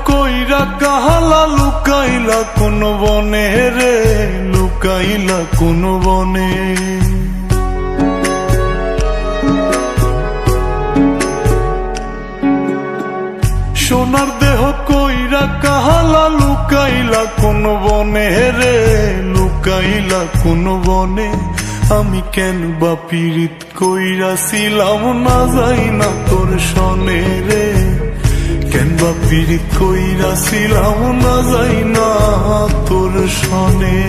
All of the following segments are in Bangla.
কইরা কাহালা লুকাইলা কোন বনে রে, লুকাইলা কোন বনে। সোনার দেহ কইরা কাহালা লুকাইলা কোন বনে রে, লুকাইলা কোন বনে। আমি কেন বা পীড়িত কইরাছিলাম না যাই না তোর সনে রে, কেন বা পীড়িত কইরাছিলাম না যাই না তোর সনে।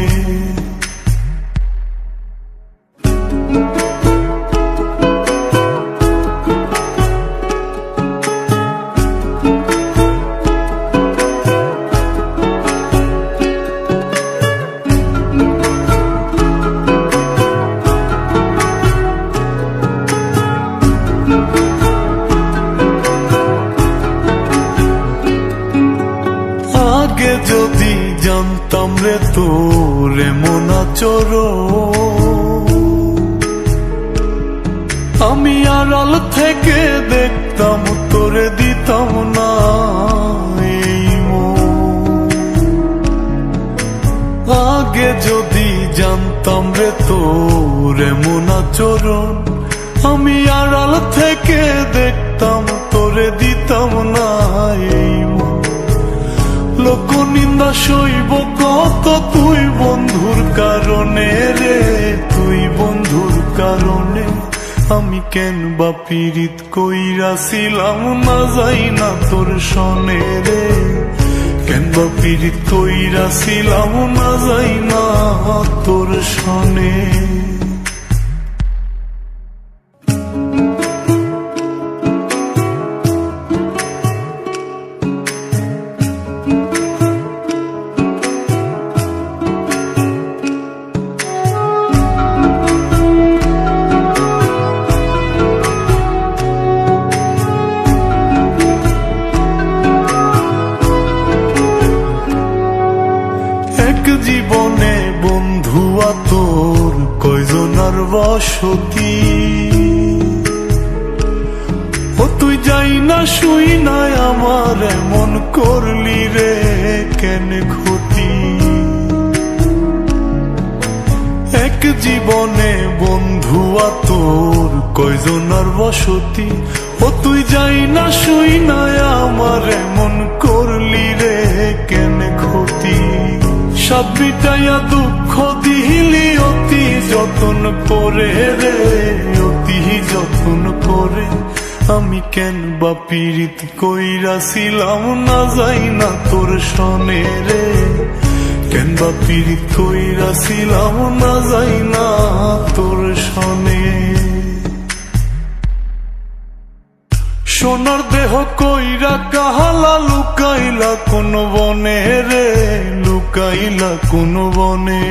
আগে যদি জানতাম রে তোর এমন আচরণ, আমি আড়াল থেকে দেখতাম তোরে দিতাম না এই মন। আগে যদি জানতাম রে তোর এমন আচরণ, আমি আড়াল থেকে দেখতাম তোরে দিতাম না এই মন। লোক নিন্দা সইব কত তুই বন্ধুর কারণে রে, তুই বন্ধুর কারণে। আমি কেন বা পীড়িত কইরাছিলাম না যাই না তোর সনে রে, কেন বা পীড়িত কইরাছিলাম না যাই না তোর সনে। জীবনে বন্ধুয়া তোর কয়জনার বসতি, ও তুই যাই না শুই নাই আমার এমন করলি রে কেন ক্ষতি। এক জীবনে বন্ধুয়া তোর কয়জনার বসতি, ও তুই যাই না শুই নাই আমার এমন করলি রে কেন ক্ষতি। সব মিটাইয়া দুঃখ দিলি অতি যতন করে রে, অতি যতন করে। আমি কেন বা পীড়িত কইরাছিলাম না যাই না তোর সনে রে, কেন বা পীড়িত কইরাছিলাম না যাই না তোর সনে। সোনার দেহ কইরা কাহালা লুকাইলা কোন বনে রে, লুকাইলা কোন বনে।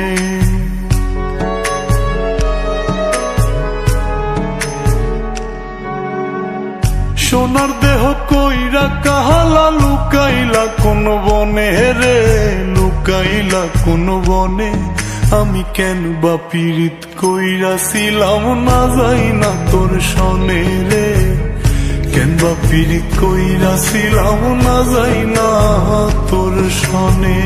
সোনার দেহ কইরা কাহালা লুকাইলা কোন বনে রে, লুকাইলা কোন বনে। আমি কেন বা পীড়িত কইরাছিলাম না যাই না তোর সনে রে, কেন বা পীড়িত কইরাছিলাম না যাই না তোর সনে।